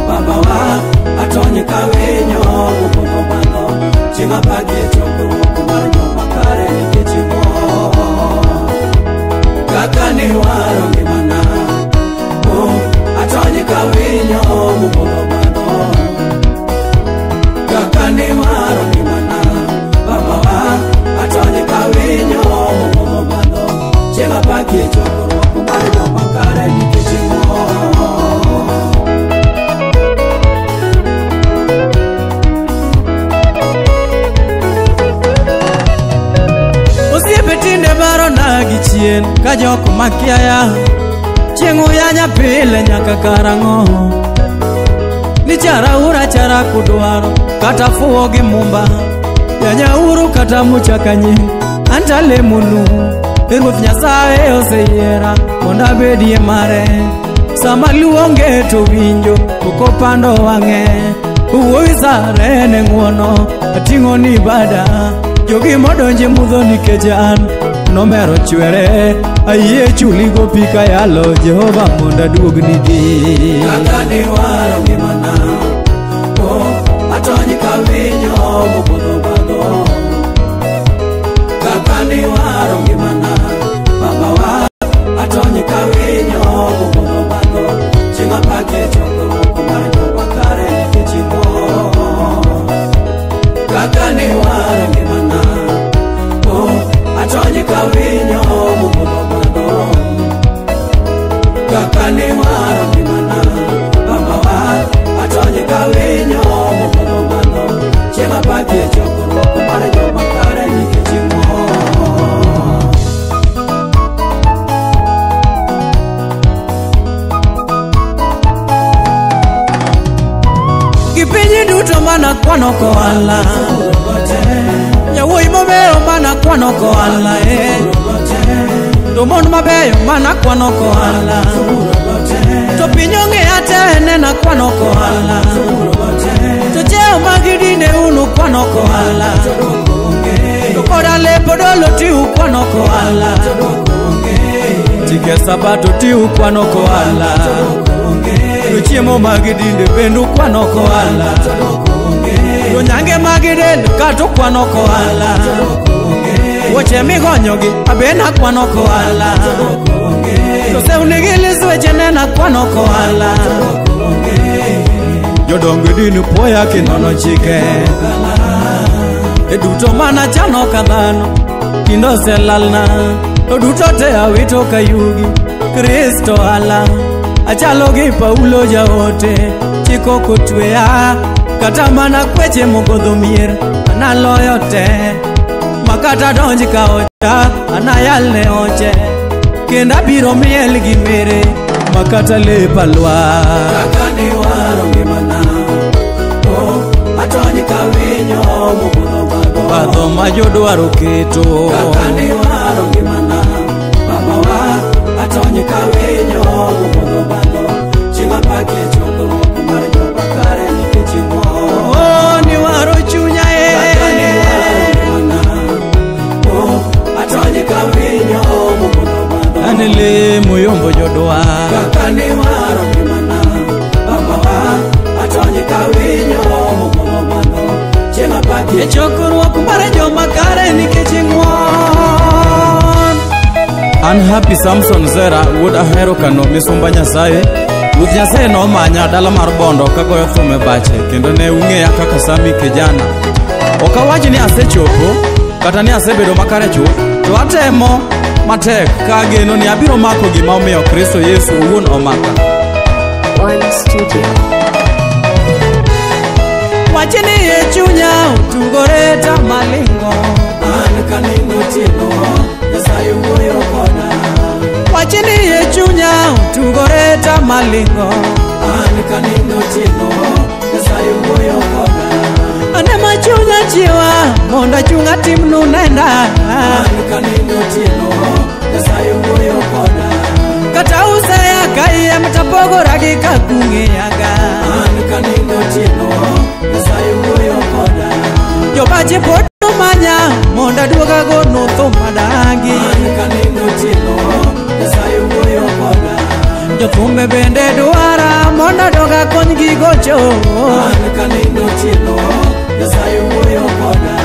baba wa atony ka winyo mobudho bago. Chieng' apagi chokruok mar joma kare nikech mo. Kaka ni waro ngimana, atony ka winyo mobudho bago. Kaka ni waro ngimana, baba wa atony ka winyo mobudho bago. Chieng' apagi chokruok mar joma kare nikech mo. Osiepe tinde baro na gichien ka jok makiaya. Chieng' uyanya pile nyaka karang'o. Ni charaura chara kudwaro kata fuo gi mumba. Yanya uru kata muchakanyi anta lemunu. Ruoth Nyasaye oseyiera mondo abedie mare. Sama luonge to winjo oko pando wang'e. Uwoi sare ne ng'uono ating'o ni bada. Jogi modonje mudho nikech an nomero chwere. Ayie chuligo pika yalo Jehova mondo aduogni di. Kaka ni waro ngimana, atony ka winyo mobudho bago. Kaka ni waro ngimana, baba wa atony ka winyo mobudho bago. Chieng' apagi chokruok mar joma kare nikech mo. Kaka ni waro ngimana, atony ka winyo mobudho bago. Kaka ni waro ngimana, baba wa atony ka winyo mobudho bago. Chieng' apagi chokruok mar joma kare nikech mo. Kipinyi duto mana kwano koala. Nyawuoyi mabeyo mana kwano koala. To mon mabeyo mana kwano koala. To piny ong'eya te nena kwano koala. To cheo magidine unu kwano koala. To koda lepo dolo tiu kwano koala. Chike sabato tiu kwano koala. To chiemo magidinde bendu kwano koala. To nyange magidende kato kwano koala. Woche migonyogi abena kwano koala. To seunigi lisweche nena kwano koala. Jodongo dini poya kinono chike. Duto mana chano kadhano kindo selalna. To duto te awito kayugi Kristo ala. Achalo gi Paulo jaote chiko kotweya. Kata mana kweche mogodho mier analoyo te. Makata donji ka ocha anayal ne oche. Kenda biro miel gi mere makata lepa lwa. Kaka ni waro ngimana, atony ka winyo mobudho bago. Badho ma jodwaro keto. Kaka ni waro ngimana, baba wa atony ka winyo mobudho bago. Chieng' apagi chokruok mar joma kare nikech mo. Oh, ni waro chunya e. Kaka ni waro ngimana, atony ka winyo mobudho bago. Anele moyombo jodwa. Kaka ni waro ngimana, baba wa atony ka winyo mobudho bago. Chieng' apagi chokruok mar joma kare nikech ng'uon. An Happy Samson Zera, wuod ahero kano misumba Nyasaye. Ruoth Nyasaye nomanya dala mar Bondo kagoyo thum e bache, kendo ne ung'eya kaka Sami kijana. Ok awach ni asechopo kata ni asebedo makare chuth, to atemo matek ka ageno ni abiro mako gima omiyo Kristo Yesu owuon omaka. One Studio. Wachni e chunya utugore ta malingo. an kaningo tino Nyasaye wuoyo koda. wachini ye chunya utugore tamalingo An kanindo chino Nyasaye wuoyo koda ane machunya chiwa monda chunga timnu nenda An kanindo chino Nyasaye wuoyo koda kata usaya kaiye mtapogora gikakung'iyaga An kanindo chino Nyasaye wuoyo koda jobache podo manya monda duoga go nutho madangi An kanindo chino Nyasaye wuoyo koda jothumbe bende dwara monda doga konygi gocho An kanindo chino Nyasaye wuoyo koda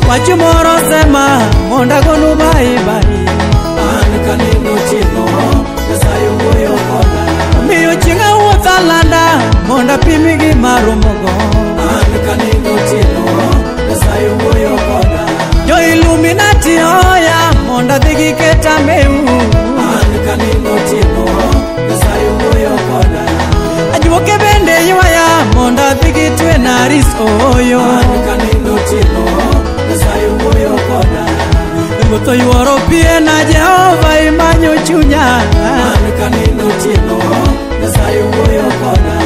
wacho moro sema monda gonu bai bai An kanindo chino Nyasaye wuoyo koda miyo chinga wuotha landa monda pimi gi marumogo An kanindo chino Nyasaye wuoyo koda jo Illuminati oya monda dhigi keta meu An kanindo chino Nyasaye wuoyo koda ajuoke bende ywaya monda dhigi twe naris oyo An kanindo chino Nyasaye wuoyo koda wuotho yuoro pie na Jehova imanyo chunya An kanindo chino Nyasaye wuoyo koda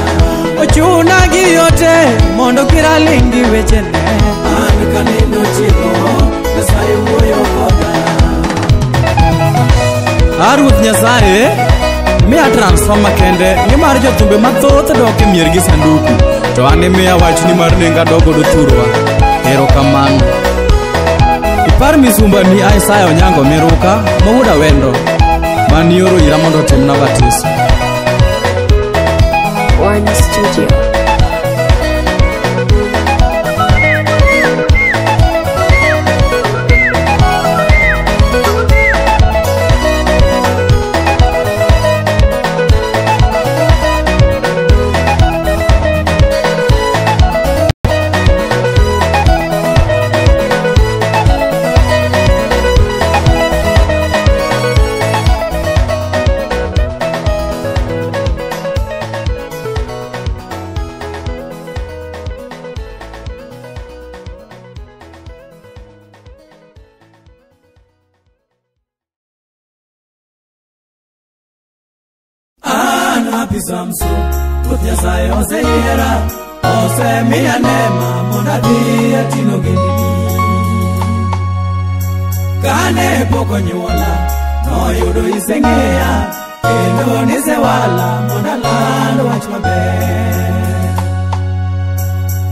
ochuna gi yote mondo kiralingi wechene An kanindo chino Nyasaye wuoyo koda Ruoth Nyasaye miya transformer kende nimar jothumbe mathoth dok e mier gi sanduku to an imiya wachni mar nenga dogodo thurwa erokamano ipar misumbani Isaya Onyango Miruka mawuoda wendo manioro ira mondo timna batiso One Studio. Samso, Ruoth Nyasaye oseyiera, osemiya neema mondo adhi atino gendini. Kane pok onyuola, noyudo iseng'eya, kendo nisewala mondo aland wach maber.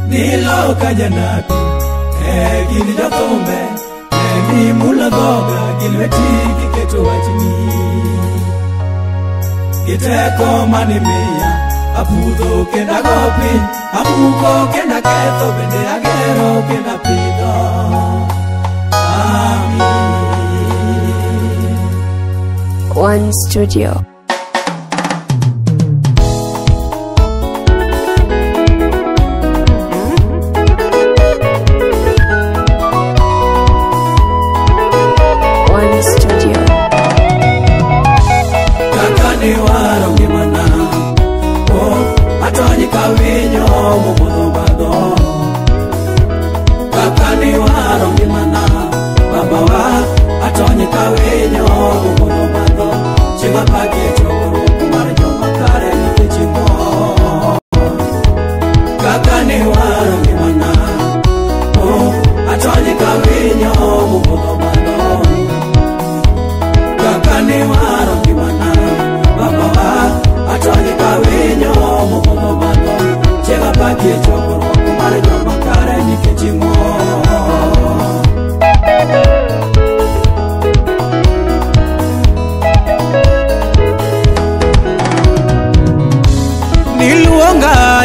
Nilo ka janabi, gin jothumbe, gimulo dhoga, gi lweti giketo wachni. Giteko manimiya, apudho kenda gopi, amuko kenda ketho, bende agero kenda pidho. Amin. One Studio.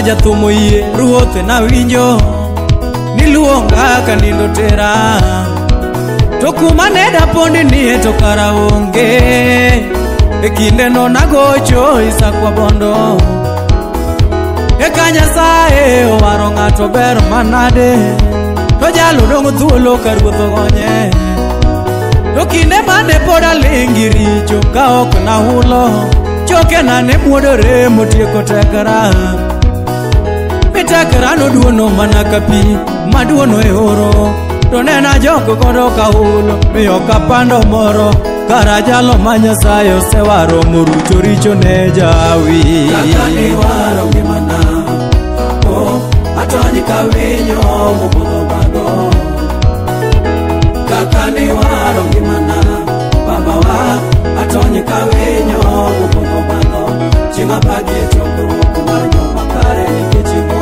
Jathumo yie Ruoth nawinjo niluonga kanindo tera to kuma ne dapondi nie to kara onge e kinde no nagocho Isakwa bondo eka Nyasaye owaro ng'ato ber manade to jalo dong' thuolo ka Ruoth ogonye to kinde mane pod alingi richo ka ok nahulo choke na ne muodore motieko tekra Mitakra no duono mana kapi maduono e oro to nena joko kodo kaulo miyo kapando moro kara jalo ma Nyasaye osewaro morucho richo ne jawi. Kaka ni waro ngimana, atony ka winyo mopodho bago. Kaka ni waro ngimana, baba wa atony ka winyo mopodho bago. Chinga pagi chokruok mar joma kare nikech igo.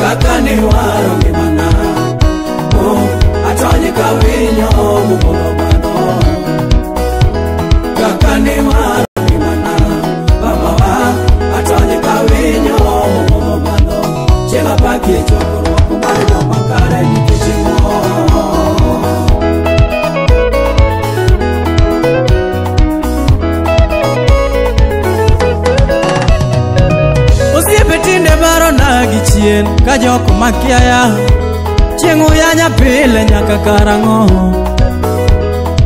Kaka ni waro ngimana, atony ka winyo mopodho bago. Kaka ni waro ngimana, baba wa atony ka winyo mopodho bago. Chinga pagi chokruok mar joma kare nikech igo. Gichien ka joko makiaya chieng' uyanya pile nyaka karang'o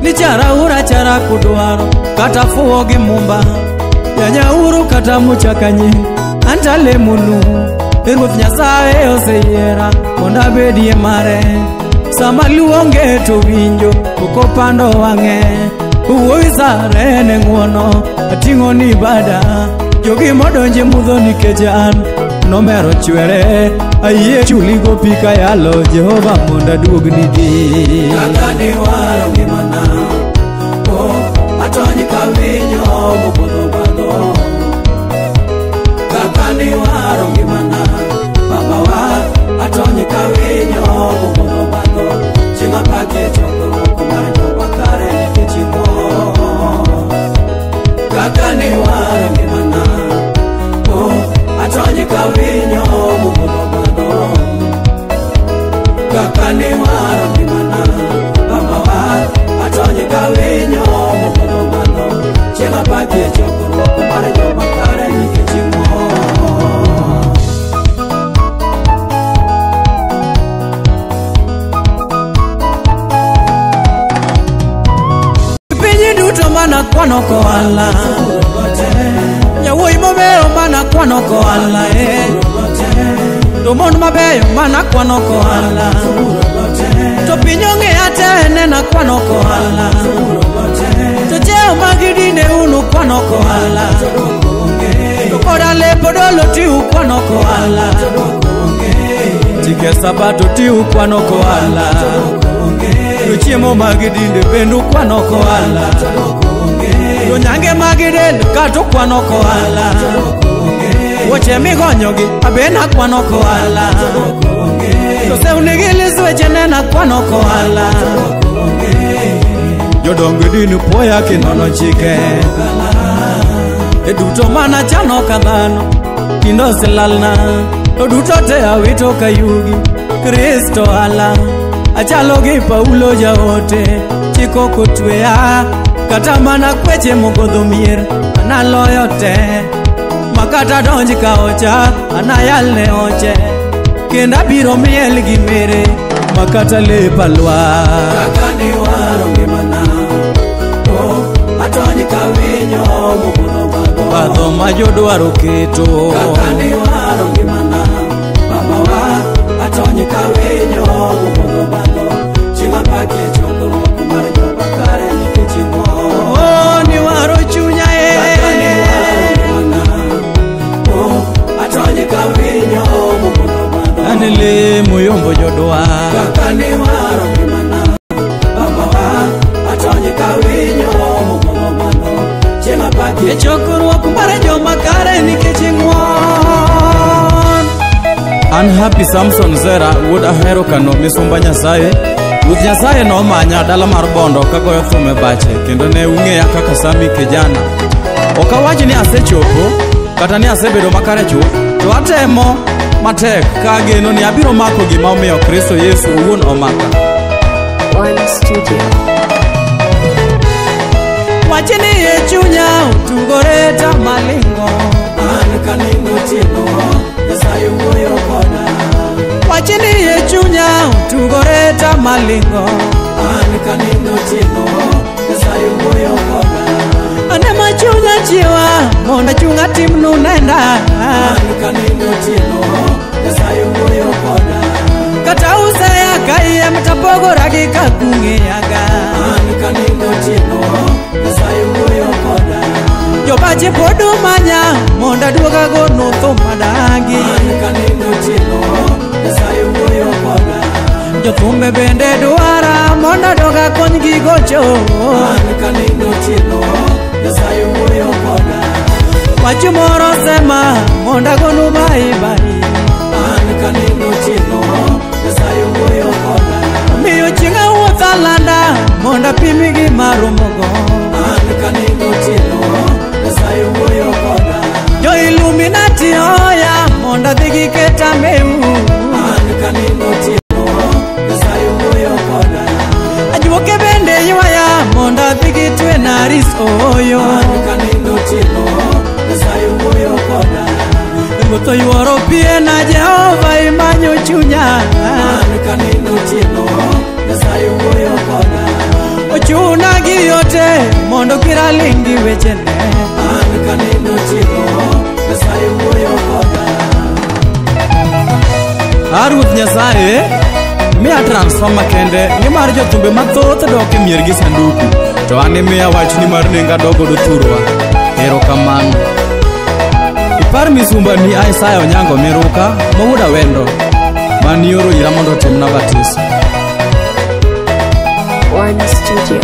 ni charaura chara kudwaro kata fuo gi mumba yanya uru kata muchakanyi anta lemunu Ruoth Nyasaye oseyiera mondo abedie mare sama luonge to winjo okopando wang'e uwuowi sare ne ng'uono ating'o ni bada jogi modonje mudho nikech an nomero chwere ayie chuligo pika yalo Jehova mondo aduogni di. Kaka ni waro ngimana, atony ka winyo mopodho bago. Kaka ni waro ngimana, baba wa atony ka winyo mopodho bago. Chinga pagi chokruok mar joma kare nikech igo. Kaka ni waro ngimana, atony ka winyo mopodho bago. Kaka ni waro ngimana, baba wa atony ka winyo mopodho bago. Chinga pagi chokruok mar joma kare nikech igo. Piny duto mana kwano koala, nyawuoyi mabeyo mana kwano koala, to mon mabeyo mana kwano koala, to piny ong'eya te nena kwano koala, to cheo magidine unu kwano koala, to koda lepo dolo tiu kwano koala, chike sabato tiu kwano koala, to chiemo magidinde bendu kwano koala, to nyange magidel kato kwano koala, woche migonyogi abena kwano koala, to seunigi lisweche nena kwano koala, jodongo dini poya kinono chike duto mana chano kadhano kindo silalna to duto te awito kayugi Kristo ala achalo gi Paulo jaote chiko kotweya kata mana kweche mogodho mier analoyo te makata donji ka ocha anayal ne oche kenda biro miel gi mere makata lepa lwa. Kaka ni waro ngimana, atony ka winyo mopodho bago. Badho ma jodwaro keto. Kaka ni waro ngimana, baba wa atony ka winyo mopodho bago. Chinga pagi chokruok mar joma kare nikech igo. Oh, ni waro chunya e. Kaka ni waro ngimana, atony ka winyo mopodho bago. Anele muyombo jodwa. Kaka ni waro ngimana, baba wa atony ka winyo mopodho bago. Chinga pagi chokruok mar joma kare nikech ing'won. An Happy Samson Zera wuod ahero kano misumba Nyasaye. Ruoth Nyasaye nomanya dala mar Bondo kagoyo thum e bache kendo ne ung'eya kaka Sami kijana. Ok awach ni asechopo kata ni asebedo makare chuth, to atemo matek ka ageno ni abiro mako gima omiyo Kristo Yesu owuon omaka. One Studio. Wachini e chunya utugore ta malingo, an kaningo tino Nyasaye wuoyo koda. Wachini e chunya utugore ta malingo, an kaningo tino Nyasaye wuoyo koda. Ane machunya chiwa monda chunga timnu nenda, an kaningo tino Nyasaye wuoyo koda. Kata use Jothumbe bende dwara mondo doga kony gi gocho. An kanindo chilo Nyasaye wuoyo koda. Wach moro sema mondo agonu bye bye. An kanindo chilo Nyasaye wuoyo koda. Miyo chinga wuotha landa mondo apimi gi maromogo. An kanindo chilo Nyasaye wuoyo koda. Jo Illuminati oya mondo adhi giketa meu. An kanindo chilo Nyasaye wuoyo koda. Ajuoke bende ywaya mondo adhi gitwena risoyo. An kanindo chilo Nyasaye wuoyo koda. Wuotho yuoro pien Jehova imanyo chunya. An kanindo chilo Nyasaye wuoyo koda. Ochuna gi yote mondo kiralingi wechene. An kanindo chilo Nyasaye wuoyo koda. Ruoth Nyasaye miya transforma kende nimar Jothumbe mathoth dok e mier gi sanduku, to an imiya wachni mar nenga dogodo thurwa. Erokamano. Ipar misumba ni Isaya Onyango Miruka mawuoda wendo man yoro ira mondo timna batiso. One Studio.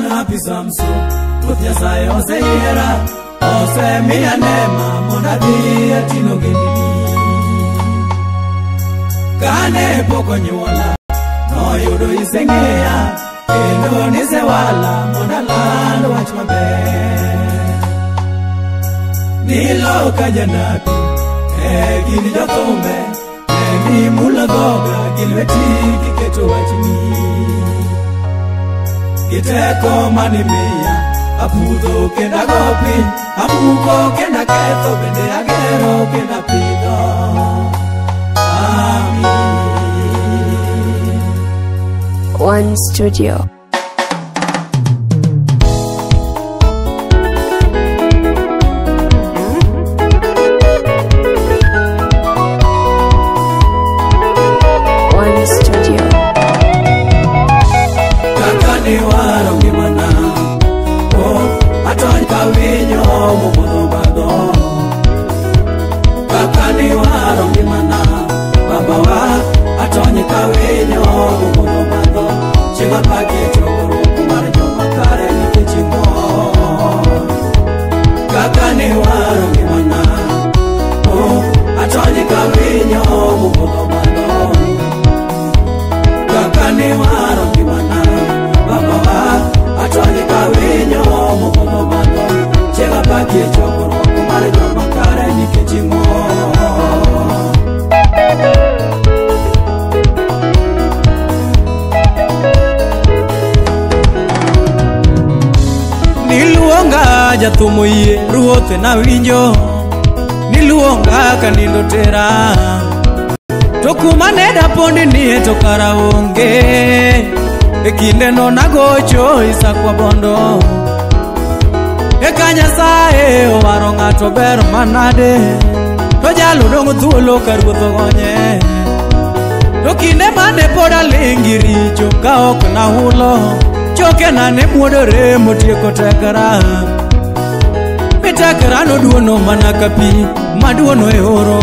Happy Samso, Ruoth Nyasaye oseyiera, osemiya nema mondo adhi atino gendini. Kane pok onyuola, noyudo iseng'eya, kendo nisewala mondo aland wach maber. Nilo ka janabi, gin Jothumbe, gimulo dhoga, gi lweti giketo wachni. Giteko manimiya, apudho kenda go piny, amuko kenda ketho, bende agero kenda pidho. Amin. One Studio. One Studio. Waro gimana, oh, atony kawinyo mopodho badho. Kaka ni waro gimana, baba wa, atony kawinyo mopodho badho. Chieng' apagi chokruok mar joma kare nikech imor. Kaka ni waro gimana, oh, atony kawinyo mopodho badho. Kaka ni waro gimana, atony kawinyo mopodho badho. Chieng' apagi chokruok mar joma kare nikech imor. Niluonga jathumo yie Ruoth nawinjo, niluonga kanindo tera, to kuma ne dapondi nie to kara onge. E kinde no nagocho Isakwa bondo, eka Nyasaye owaro ng'ato ber manade, to jalo dong' thuolo ka Ruoth ogonye. To kinde mane pod alingi richo ka ok nahulo, chokena ne muodore motieko tekra. Mi tekra noduono mana ka pi maduono e oro,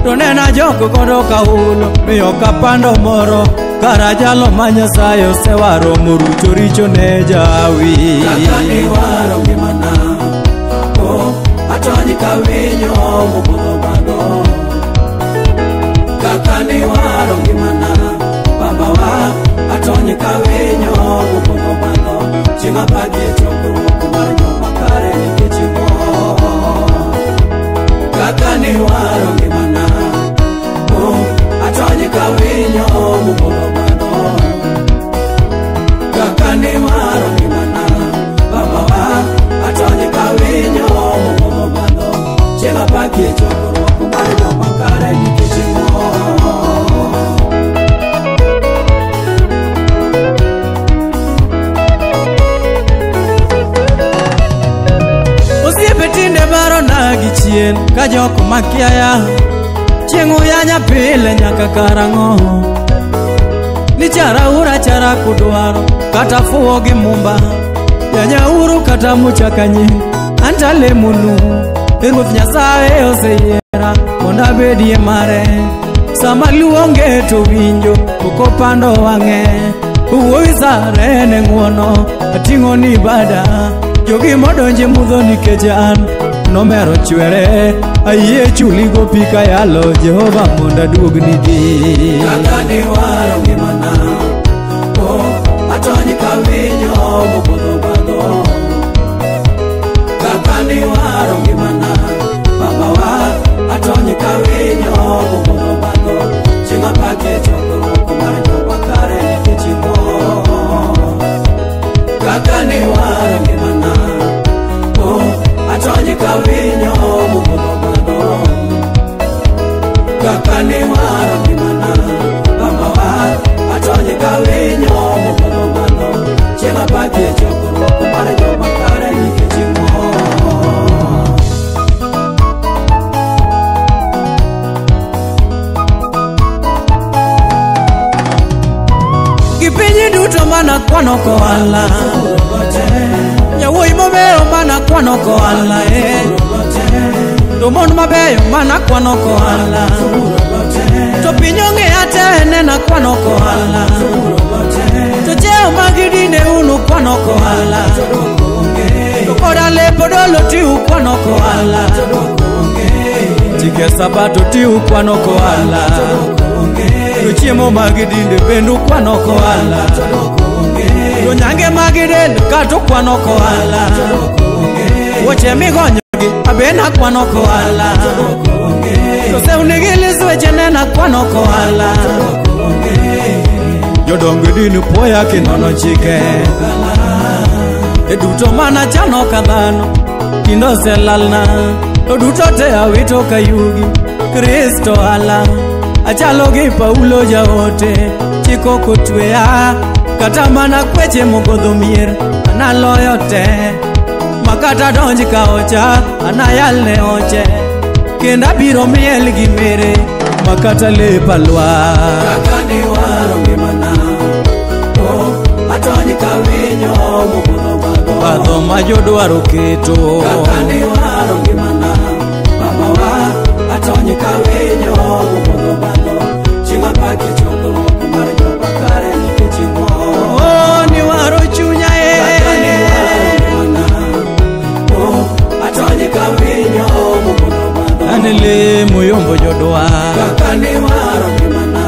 to nena joko godo kahulo miyo kapando moro. Kara jalo ma Nyasaye osewaro morucho richo ne jawi. Kaka ni waro gimana, oh, atony kawinyo mopodho badho. Kaka ni waro gimana, baba wa, atony kawinyo mopodho badho. Chieng' apagi chokruok mar joma kare nikech imor. Kaka ni waro gimana, oh, atony kawinyo mopodho badho. Kaka ni waro jok makiaya chieng' uyanya pile nyaka karang'o ni charaura chara kudwaro kata fuo gi mumba yanyauru kata muchakanyi anta lemunu Ruoth Nyasaye oseyiera mondo abedie mare sama luonge to winjo okopando wang'e wuowi sare ne ng'uono ating'o ni bada jogi modonje mudho nikech an nomero chwere ayie chuligo pika yalo Jehova mondo aduogni di kaka ni waro ngimana atony ka winyo mopodho bago kaka ni waro ngimana Baba wa atony ka winyo mopodho bago chieng' apake chokruok mar joma kare nikech ing'o kaka ni waro ngimana atony ka winyo mopodho bago kaka ni waro ngimana Baba wa atony ka winyo mopodho bago chieng' apake chokruok mar joma kare nikech ing'o Gipinyi duto mana kwano koala Nyawuoyi mabeyo mana kwano koala To mon mabeyo mana kwano koala To piny ong'eya te nena kwano koala To cheo magidinde unu kwano koala To koda lepo dolo tiu kwano koala Chike sabato tiu kwano koala To chiemo magidinde bendu kwano koala To nyange magidel kato kwano koala Woche migonyogi abena kwano koala To seunigilizweche nena kwano koala Jodongo dini poya kinono chike Eduto mana chano kadhano Kindo selalna To duto te awito kayugi Kristo ala Achalo gi Paulo jaote Chiko kutwea Kata mana kweche mogodho mier Analoyo te Makata donji ka ocha Anayal ne oche Kenda biro miel gi mere Makata lepa lwa Kaka ni waro ngimana Atony ka winyo mogodho bago Badho ma jodwaro keto Kaka ni waro ngimana Baba wa atony ka winyo mogodho bago Chieng' apake chokruok mar joma kare nikech ing'o ni waro chunya Kaka ni waro ngimana atony ka winyo mogodho bago Ane lemo yombo jodwa Kaka ni waro ngimana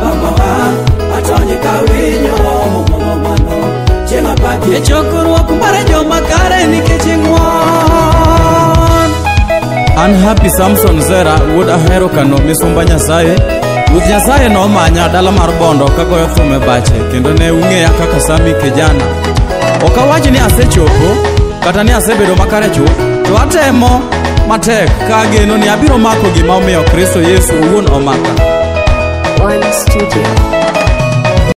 Baba wa atony ka winyo mogodho bago Chieng' apake chokruok mar joma kare nikech ing'o Unhappy Samson Zera wood ahero kano misumba Nyasaye Ruoth Nyasaye no manya dala mar bondo kagoyo thum e bache kendo ne ung'eya kaka sami kijana Okawachi ni asechopo kata ni asebedo makare chuth to atemo matek ka geno ni abiro mako gima omiyo Kristo Yesu owuon omaka One Studio